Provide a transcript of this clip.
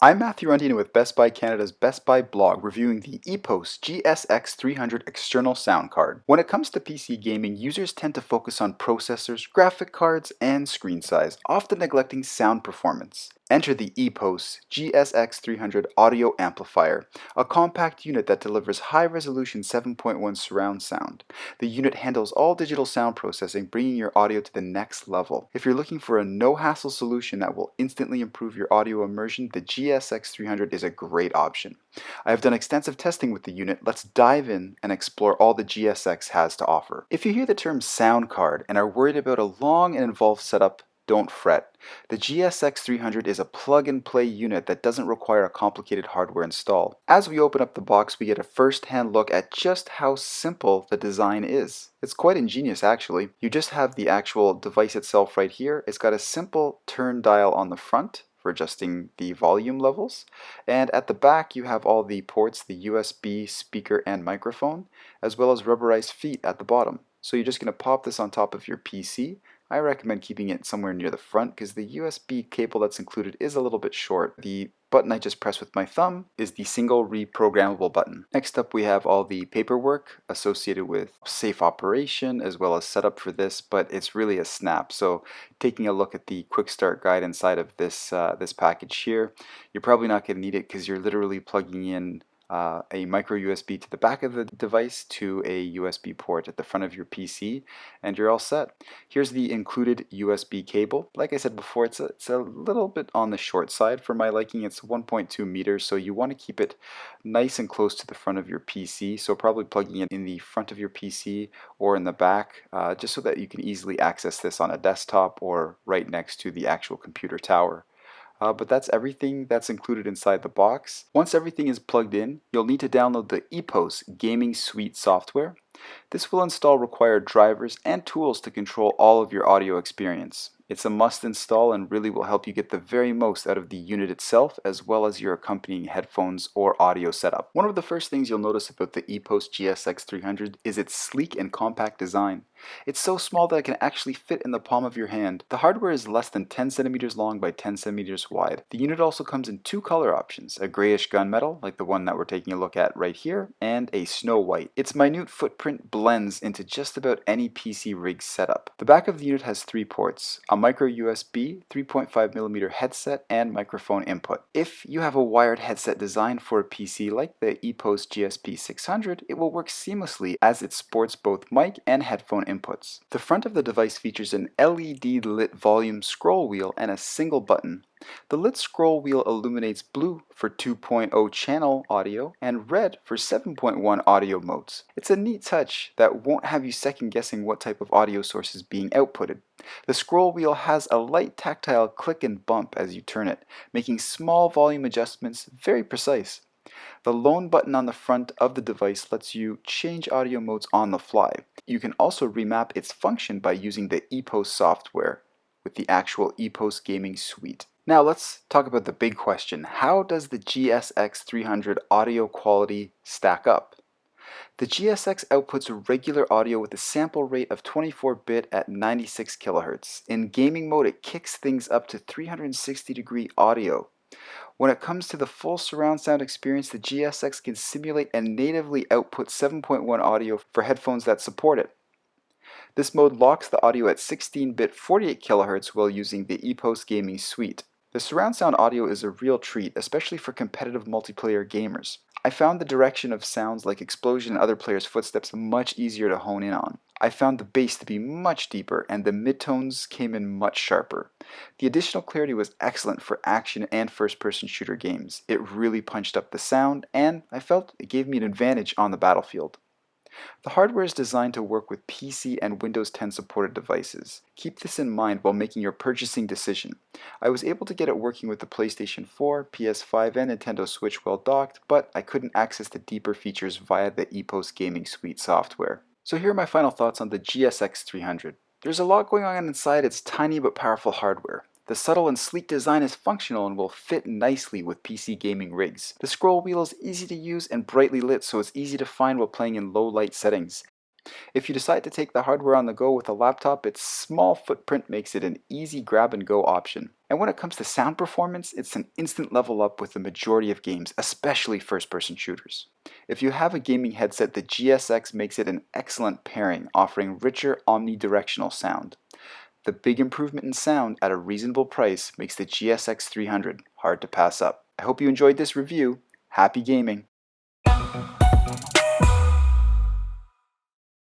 I'm Matthew Rundin with Best Buy Canada's Best Buy blog reviewing the EPOS GSX 300 external sound card. When it comes to PC gaming, users tend to focus on processors, graphic cards, and screen size, often neglecting sound performance. Enter the EPOS GSX 300 Audio Amplifier, a compact unit that delivers high-resolution 7.1 surround sound. The unit handles all digital sound processing, bringing your audio to the next level. If you're looking for a no-hassle solution that will instantly improve your audio immersion, the GSX 300 is a great option. I have done extensive testing with the unit. Let's dive in and explore all the GSX has to offer. If you hear the term sound card and are worried about a long and involved setup, don't fret. The GSX 300 is a plug-and-play unit that doesn't require a complicated hardware install. As we open up the box, we get a first-hand look at just how simple the design is. It's quite ingenious actually. You just have the actual device itself right here. It's got a simple turn dial on the front for adjusting the volume levels, and at the back you have all the ports, the USB, speaker, and microphone, as well as rubberized feet at the bottom. So you're just going to pop this on top of your PC. I recommend keeping it somewhere near the front because the USB cable that's included is a little bit short. The button I just pressed with my thumb is the single reprogrammable button. Next up we have all the paperwork associated with safe operation as well as setup for this, but it's really a snap. So taking a look at the quick start guide inside of this package here, you're probably not going to need it because you're literally plugging in a micro USB to the back of the device to a USB port at the front of your PC, and you're all set. Here's the included USB cable. Like I said before, it's a little bit on the short side for my liking. It's 1.2 meters, so you want to keep it nice and close to the front of your PC, so probably plugging it in the front of your PC or in the back, just so that you can easily access this on a desktop or right next to the actual computer tower. But that's everything that's included inside the box. Once everything is plugged in, you'll need to download the EPOS Gaming Suite software. This will install required drivers and tools to control all of your audio experience. It's a must install and really will help you get the very most out of the unit itself as well as your accompanying headphones or audio setup. One of the first things you'll notice about the EPOS GSX 300 is its sleek and compact design. It's so small that it can actually fit in the palm of your hand. The hardware is less than 10 centimeters long by 10 centimeters wide. The unit also comes in two color options, a grayish gunmetal, like the one that we're taking a look at right here, and a snow white. Its minute footprint blends into just about any PC rig setup. The back of the unit has three ports, a micro USB, 3.5mm headset, and microphone input. If you have a wired headset designed for a PC like the EPOS GSP 600, it will work seamlessly as it sports both mic and headphone inputs. The front of the device features an LED lit volume scroll wheel and a single button. The lit scroll wheel illuminates blue for 2.0 channel audio and red for 7.1 audio modes. It's a neat touch that won't have you second guessing what type of audio source is being outputted. The scroll wheel has a light tactile click and bump as you turn it, making small volume adjustments very precise. The lone button on the front of the device lets you change audio modes on the fly. You can also remap its function by using the EPOS software with the actual EPOS Gaming Suite. Now let's talk about the big question. How does the GSX 300 audio quality stack up? The GSX outputs regular audio with a sample rate of 24-bit at 96 kHz. In gaming mode, it kicks things up to 360-degree audio. When it comes to the full surround sound experience, the GSX can simulate and natively output 7.1 audio for headphones that support it. This mode locks the audio at 16-bit 48 kHz while using the EPOS Gaming Suite. The surround sound audio is a real treat, especially for competitive multiplayer gamers. I found the direction of sounds like explosion and other players' footsteps much easier to hone in on. I found the bass to be much deeper and the midtones came in much sharper. The additional clarity was excellent for action and first-person shooter games. It really punched up the sound and I felt it gave me an advantage on the battlefield. The hardware is designed to work with PC and Windows 10 supported devices. Keep this in mind while making your purchasing decision. I was able to get it working with the PlayStation 4, PS5, and Nintendo Switch well docked, but I couldn't access the deeper features via the EPOS Gaming Suite software. So here are my final thoughts on the GSX 300. There's a lot going on inside its tiny but powerful hardware. The subtle and sleek design is functional and will fit nicely with PC gaming rigs. The scroll wheel is easy to use and brightly lit, so it's easy to find while playing in low light settings. If you decide to take the hardware on the go with a laptop, its small footprint makes it an easy grab and go option. And when it comes to sound performance, it's an instant level up with the majority of games, especially first-person shooters. If you have a gaming headset, the GSX makes it an excellent pairing, offering richer omnidirectional sound. The big improvement in sound at a reasonable price makes the GSX 300 hard to pass up. I hope you enjoyed this review. Happy gaming!